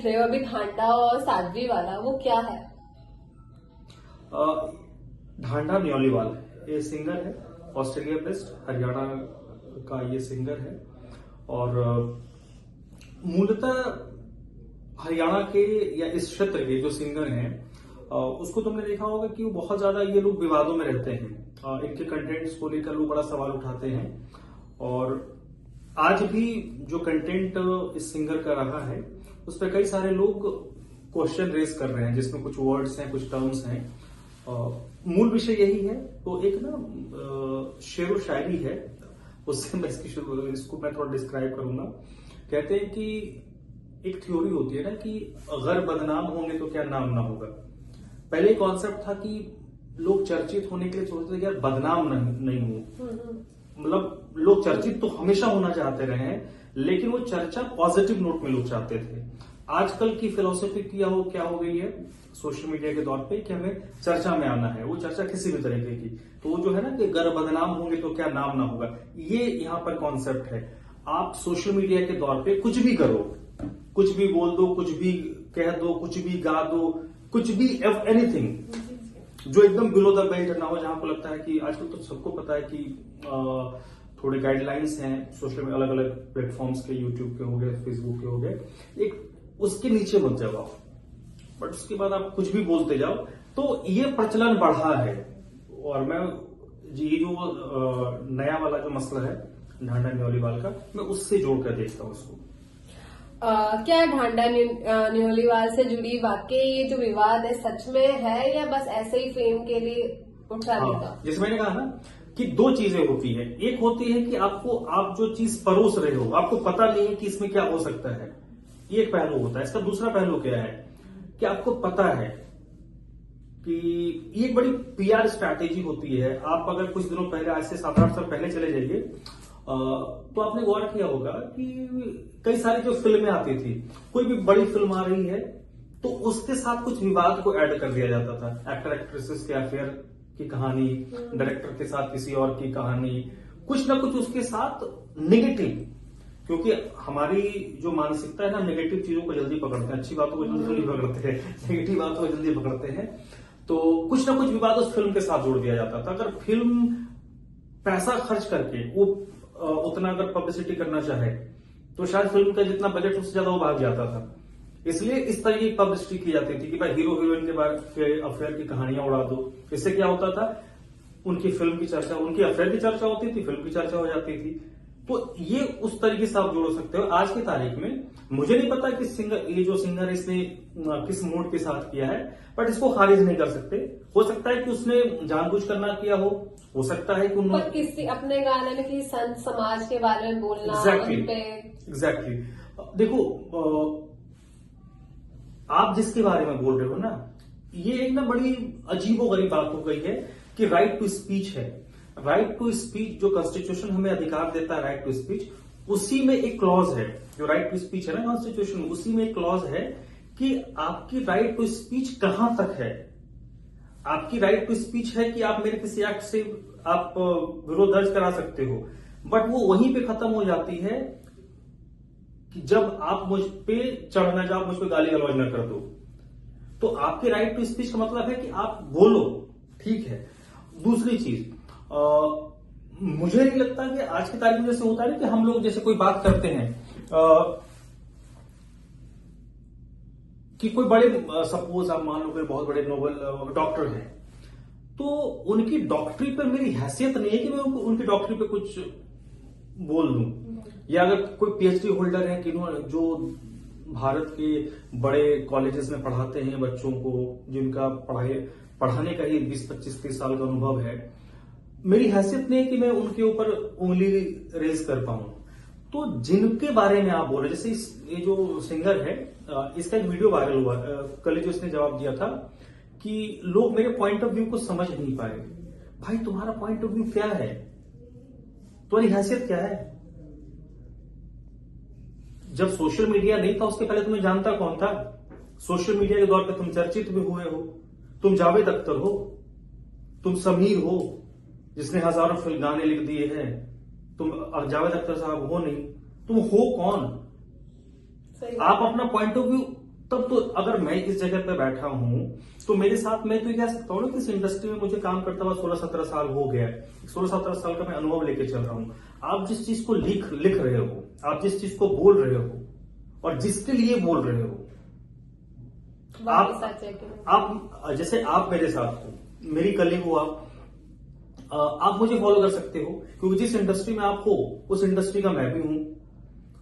अभी ढांडा और साध्वी वाला वो क्या है? ढांडा न्योलीवाल ये सिंगर है, ऑस्ट्रेलिया बेस्ड हरियाणा का ये सिंगर है और मूलतः हरियाणा के या इस क्षेत्र के जो सिंगर हैं उसको तुमने देखा होगा कि वो बहुत ज्यादा ये लोग विवादों में रहते हैं। इनके कंटेंट्स को लेकर लोग बड़ा सवाल उठाते हैं और आज भी जो कंटेंट इस सिंगर का रहा है उस पर कई सारे लोग क्वेश्चन रेज कर रहे हैं, जिसमें कुछ वर्ड्स हैं, कुछ टर्म्स हैं। मूल विषय यही है। तो एक ना शेरो शायरी है, उससे मैं इसको मैं थोड़ा डिस्क्राइब करूंगा। कहते हैं कि एक थ्योरी होती है ना कि अगर बदनाम होंगे तो क्या नाम ना होगा। पहले कॉन्सेप्ट था कि लोग चर्चित होने के लिए सोचते थे कि यार बदनाम नहीं हो, मतलब लोग चर्चित तो हमेशा होना चाहते रहे हैं, लेकिन वो चर्चा पॉजिटिव नोट में लोग चाहते थे। आजकल की फिलोसफी क्या हो गई है सोशल मीडिया के दौर पे कि हमें चर्चा में आना है, वो चर्चा किसी भी तरीके की। तो वो जो है ना कि अगर बदनाम होंगे तो क्या नाम ना होगा, ये यहाँ पर कॉन्सेप्ट है। आप सोशल मीडिया के दौर पे कुछ भी करो, कुछ भी बोल दो, कुछ भी कह दो, कुछ भी गा दो, कुछ भी एनीथिंग जो एकदम बिलो द बेल्ट ना हो, जहां को लगता है कि आजकल तो सबको पता है कि थोड़े गाइडलाइंस हैं सोशल में, अलग अलग प्लेटफॉर्म्स के, यूट्यूब के हो गए, फेसबुक के हो गए, एक उसके नीचे मत जाओ आप, बट उसके बाद आप कुछ भी बोलते जाओ। तो ये प्रचलन बढ़ा है और मैं ये जो नया वाला जो मसला है ढांडा न्योलीवाल का, मैं उससे जोड़कर देखता हूँ उसको। क्या ढांडा न्योलीवाल से जुड़ी वाकई ये जो विवाद है सच में है या बस ऐसे ही फेम के लिए उठा देगा? जैसे मैंने कहा ना कि दो चीजें होती है। एक होती है कि आप जो चीज परोस रहे हो, आपको पता नहीं है कि इसमें क्या हो सकता है, ये एक पहलू होता है। इसका दूसरा पहलू क्या है कि आपको पता है कि ये एक बड़ी पीआर स्ट्रैटेजी होती है। आप अगर कुछ दिनों पहले, आज से 7-8 साल पहले चले जाइए, तो आपने गौर किया होगा कि कई सारी जो फिल्में आती थी, कोई भी बड़ी फिल्म आ रही है तो उसके साथ कुछ विवाद को ऐड कर दिया जाता था। एक्टर एक्ट्रेसेस के अफेयर की कहानी, डायरेक्टर के साथ किसी और की कहानी, कुछ ना कुछ उसके साथ नेगेटिव, क्योंकि हमारी जो मानसिकता है ना, नेगेटिव चीजों को जल्दी पकड़ते हैं, अच्छी बातों को जल्दी पकड़ते हैं, नेगेटिव बातों को जल्दी पकड़ते हैं। तो कुछ ना कुछ विवाद उस फिल्म के साथ जोड़ दिया जाता था। अगर फिल्म पैसा खर्च करके वो उतना अगर पब्लिसिटी करना चाहे तो शायद फिल्म का जितना बजट उससे ज्यादा वो भाग जाता था। इसलिए इस तरह की पब्लिसिटी की जाती थी कि भाई हीरो हीरोइन के बारे में अफेयर की कहानियां उड़ा दो। इससे क्या होता था, उनकी फिल्म की चर्चा, उनकी अफेयर की चर्चा होती थी, फिल्म की चर्चा हो जाती थी। तो ये उस तरीके से आप जोड़ सकते हो। आज की तारीख में मुझे नहीं पता कि ये जो सिंगर है इसने किस मूड के साथ किया है, बट इसको खारिज नहीं कर सकते। हो सकता है कि उसने जानबूझ करना किया हो सकता है कि पर किसी अपने गाने में किसी संत समाज के बारे में बोलना। एग्जैक्टली। देखो, आप जिसके बारे में बोल रहे हो ना, ये एक ना बड़ी अजीबोगरीब बात हो गई है कि राइट टू स्पीच है। राइट टू स्पीच जो कॉन्स्टिट्यूशन हमें अधिकार देता है, राइट टू स्पीच, उसी में एक क्लॉज है, जो राइट टू स्पीच है ना कॉन्स्टिट्यूशन, उसी में एक क्लॉज है कि आपकी राइट टू स्पीच कहां तक है। आपकी राइट टू स्पीच है कि आप मेरे किसी एक्ट से आप विरोध दर्ज करा सकते हो, बट वो वहीं पे खत्म हो जाती है कि जब आप मुझ पे चढ़ना, जब आप मुझ पे गाली गलौज न कर दो। तो आपकी राइट टू स्पीच का मतलब है कि आप बोलो, ठीक है। दूसरी चीज, मुझे नहीं लगता कि आज की तारीख में जैसे होता है कि हम लोग जैसे कोई बात करते हैं कि कोई बड़े, सपोज आप मान लो कोई बहुत बड़े नोबल डॉक्टर हैं, तो उनकी डॉक्टरी पर मेरी हैसियत नहीं है कि मैं उनकी डॉक्टरी पे कुछ बोल दूं। या अगर कोई पीएचडी होल्डर है कि जो भारत के बड़े कॉलेजेस में पढ़ाते हैं बच्चों को, जिनका पढ़ाने का ही 20-25-30 साल का अनुभव है, मेरी हैसियत नहीं है कि मैं उनके ऊपर उंगली रेज कर पाऊं। तो जिनके बारे में आप बोल रहे, जैसे ये जो सिंगर है, इसका एक वीडियो वायरल हुआ कल, जो इसने जवाब दिया था कि लोग मेरे पॉइंट ऑफ व्यू को समझ नहीं पाए। भाई तुम्हारा पॉइंट ऑफ व्यू क्या है, तुम्हारी हैसियत क्या है? जब सोशल मीडिया नहीं था उसके पहले तुम्हें जानता कौन था? सोशल मीडिया के दौर पे तुम चर्चित भी हुए हो। तुम जावेद अख्तर हो, तुम समीर हो जिसने हजारों फिल्म गाने लिख दिए हैं, तुम जावेद अख्तर साहब हो नहीं, तुम हो कौन? आप अपना पॉइंट ऑफ व्यू तब तो अगर मैं इस जगह पे बैठा हूं तो मेरे साथ मैं तो कह सकता हूँ ना कि इस इंडस्ट्री में मुझे काम करता हुआ 16-17 साल हो गया है। 16-17 साल का मैं अनुभव लेके चल रहा हूं। आप जिस चीज को लिख रहे हो, आप जिस चीज को बोल रहे हो और जिसके लिए बोल रहे हो, आप जैसे आप मेरे साथ हो, मेरी कलीग हो, आप मुझे फॉलो कर सकते हो क्योंकि जिस इंडस्ट्री में आप हो उस इंडस्ट्री का मैं भी हूं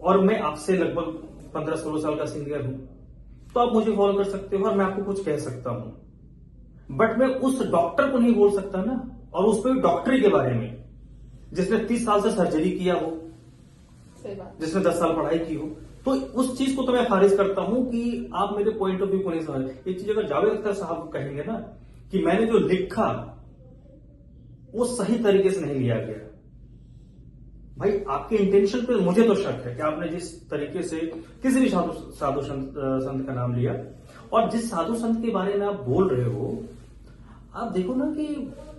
और मैं आपसे लगभग 15-16 साल का सीनियर हूं, तो आप मुझे फॉलो कर सकते हो और मैं आपको कुछ कह सकता हूं। बट मैं उस डॉक्टर को नहीं बोल सकता ना, और उस पर डॉक्टरी के बारे में जिसने 30 साल से सर्जरी किया हो, जिसने 10 साल पढ़ाई की हो, तो उस चीज को तो मैं खारिज करता हूं कि आप मेरे पॉइंट ऑफ व्यू को नहीं समझ। एक चीज अगर जावेद अख्तर साहब कहेंगे ना कि मैंने जो लिखा वो सही तरीके से नहीं लिया गया, भाई आपके इंटेंशन पे मुझे तो शक है कि आपने जिस तरीके से किसी भी साधु संत का नाम लिया और जिस साधु संत के बारे में आप बोल रहे हो, आप देखो ना कि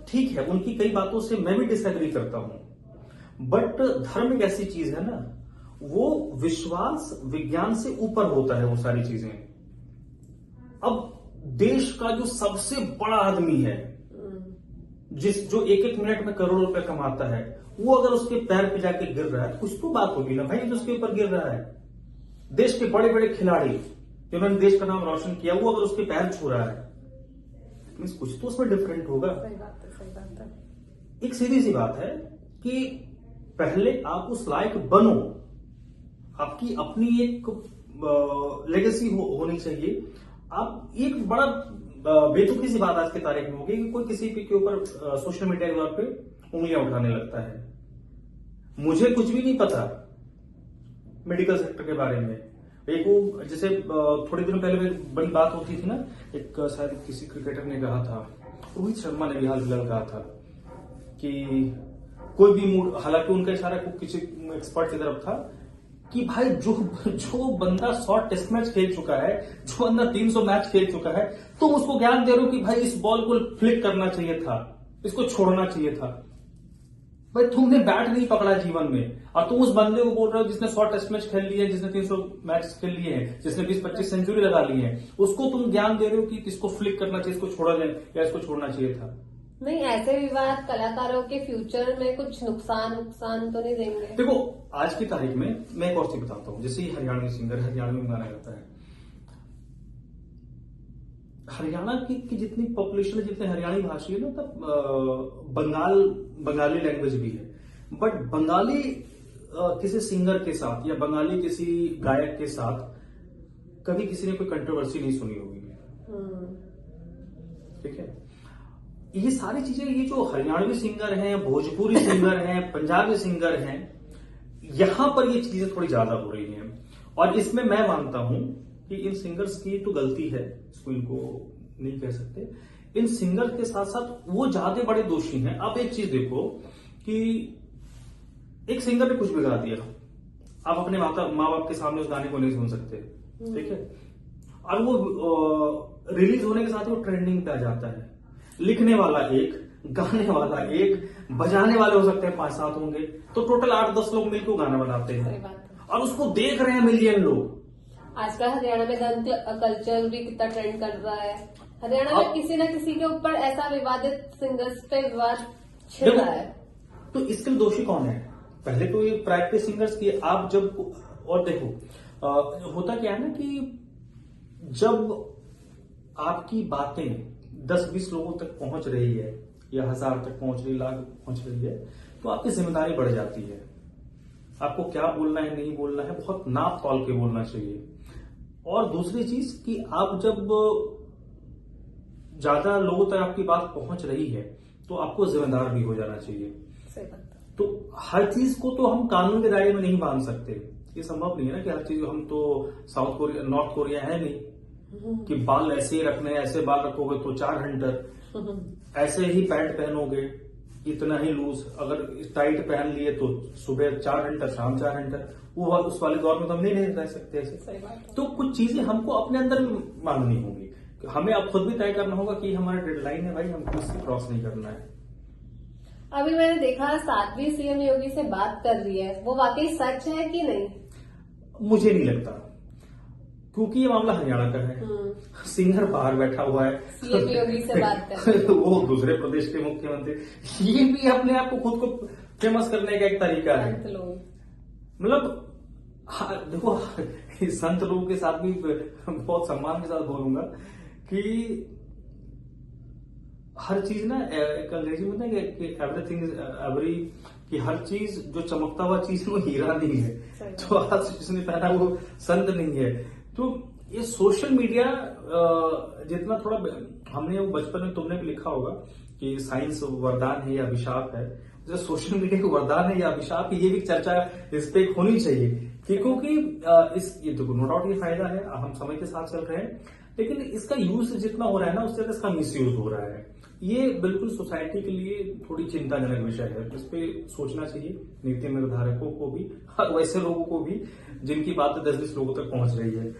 ठीक है उनकी कई बातों से मैं भी डिसएग्री करता हूं, बट धर्म एक ऐसी चीज है ना, वो विश्वास विज्ञान से ऊपर होता है वो सारी चीजें। अब देश का जो सबसे बड़ा आदमी है, जो एक एक मिनट में करोड़ों रुपए कमाता है, वो अगर उसके पैर पे जाके गिर रहा है तो कुछ तो बात होगी ना भाई, जो उसके ऊपर गिर रहा है। देश के बड़े बड़े खिलाड़ी जिन्होंने देश का नाम रोशन किया, वो अगर उसके पैर छू रहा है, मींस कुछ तो उसमें डिफरेंट होगा। सही बात है। एक सीधी सी बात है कि पहले आप उस लायक बनो, आपकी अपनी एक लेगेसी होनी चाहिए। आप एक बड़ा बेतुकी सी बात आज की तारीख में होगी कि कोई किसी के ऊपर सोशल मीडिया के तौर पे उंगलियां उठाने लगता है। मुझे कुछ भी नहीं पता मेडिकल सेक्टर के बारे में। एक वो जैसे थोड़े दिनों पहले बड़ी बात होती थी ना, एक शायद किसी क्रिकेटर ने कहा था, रोहित शर्मा ने भी हाल फिलहाल कहा था कि कोई भी मूड, हालांकि उनका इशारा किसी एक्सपर्ट की तरफ था कि भाई जो बंदा 100 टेस्ट मैच खेल चुका है, जो बंदा 300 मैच खेल चुका है, तुम उसको ज्ञान दे रहे हो कि भाई इस बॉल को फ्लिक करना चाहिए था, इसको छोड़ना चाहिए था। भाई तुमने बैट नहीं पकड़ा जीवन में और तुम उस बंदे को बोल रहे हो जिसने 100 टेस्ट मैच खेल लिए, जिसने 300 मैच खेल लिए हैं, जिसने 20-25 सेंचुरी लगा ली है, उसको तुम ज्ञान दे रहे हो कि इसको फ्लिक करना चाहिए, इसको छोड़ा जाए या इसको छोड़ना चाहिए था। नहीं, ऐसे विवाद कलाकारों के फ्यूचर में कुछ नुकसान तो नहीं देंगे। देखो आज की तारीख में मैं एक और चीज बताता हूँ, जैसे हरियाणवी सिंगर हरियाणवी में गाना गाता है, हरियाणा की जितनी पॉपुलेशन है, जितने हरियाणी भाषी है ना, तब बंगाली लैंग्वेज भी है, बट बंगाली किसी सिंगर के साथ या बंगाली किसी गायक के साथ कभी किसी ने कोई कंट्रोवर्सी नहीं सुनी होगी। ठीक है, ये सारी चीजें, ये जो हरियाणवी सिंगर हैं, भोजपुरी सिंगर हैं, पंजाबी सिंगर हैं, यहां पर ये चीजें थोड़ी ज्यादा हो रही हैं। और इसमें मैं मानता हूं कि इन सिंगर्स की तो गलती है, इसको इनको नहीं कह सकते। इन सिंगर के साथ साथ वो ज्यादा बड़े दोषी हैं। आप एक चीज देखो कि एक सिंगर ने कुछ भी गा दिया, आप अपने माँ बाप के सामने उस गाने को नहीं सुन सकते, ठीक है, और वो रिलीज होने के साथ ही वो ट्रेंडिंग पे आ जाता है। लिखने वाला एक, गाने वाला एक, बजाने वाले हो सकते हैं 5-7 होंगे, तो टोटल 8-10 लोग मिलकर गाना बनाते हैं और उसको देख रहे हैं मिलियन लोग। आजकल हरियाणा में गन कल्चर भी कितना ट्रेंड कर रहा है। हरियाणा में किसी न किसी के ऊपर ऐसा विवादित सिंगर्स पे विवाद छिड़ रहा है, तो इसके लिए दोषी कौन है? पहले तो ये प्रैक्टिस सिंगर्स की। आप जब, और देखो होता क्या है ना कि जब आपकी बातें 10-20 लोगों तक पहुंच रही है या 1000 तक पहुंच रही, लाख पहुंच रही है, तो आपकी जिम्मेदारी बढ़ जाती है। आपको क्या बोलना है, नहीं बोलना है, बहुत नाप तौल के बोलना चाहिए। और दूसरी चीज कि आप जब ज्यादा लोगों तक आपकी बात पहुंच रही है तो आपको जिम्मेदार भी हो जाना चाहिए। सही बात है। तो हर चीज को तो हम कानून के दायरे में नहीं बांध सकते, ये संभव नहीं है ना कि हर चीज, हम तो नॉर्थ कोरिया है नहीं कि बाल ऐसे ही रखने, ऐसे बाल रखोगे तो 4 घंटे, ऐसे ही पैंट पहनोगे इतना ही लूज, अगर टाइट पहन लिए तो सुबह 4 घंटा, शाम 4 घंटा, वो उस वाले दौर में तो हम नहीं रह सकते ऐसे। तो कुछ चीजें हमको अपने अंदर माननी होगी, हमें अब खुद भी तय करना होगा कि हमारा डेडलाइन है भाई, हमको इससे क्रॉस नहीं करना है। अभी मैंने देखा 7वीं सीएम योगी से बात कर रही है, वो वाकई सच है कि नहीं? मुझे नहीं लगता, क्योंकि ये मामला हरियाणा का है, सिंगर बाहर बैठा हुआ है, सीएम योगी से बात कर रहे हैं। वो दूसरे प्रदेश के मुख्यमंत्री, ये भी अपने आप को खुद को फेमस करने का एक तरीका है। संत लोग, मतलब देखो, संत लोगों के साथ भी बहुत सम्मान के साथ बोलूंगा कि हर चीज ना, एक अंग्रेजी में ना कि एवरीथिंग इज एवरी, कि हर चीज जो चमकता हुआ चीज वो हीरा नहीं है, तो आज जिसने पहना वो संत नहीं है। तो ये सोशल मीडिया जितना थोड़ा, हमने वो बचपन में तुमने भी लिखा होगा कि साइंस वरदान है या अभिशाप है, जो सोशल मीडिया को वरदान है या अभिशाप है, ये भी चर्चा इस पे होनी चाहिए। क्योंकि ये तो नो डाउट ये फायदा है, हम समय के साथ चल रहे हैं, लेकिन इसका यूज जितना हो रहा है ना, उससे इसका मिसयूज हो रहा है। ये बिल्कुल सोसाइटी के लिए थोड़ी चिंताजनक विषय है, इस पे सोचना चाहिए नीति निर्धारकों को भी और वैसे लोगों को भी जिनकी बातें 10-20 लोगों तक पहुंच रही है।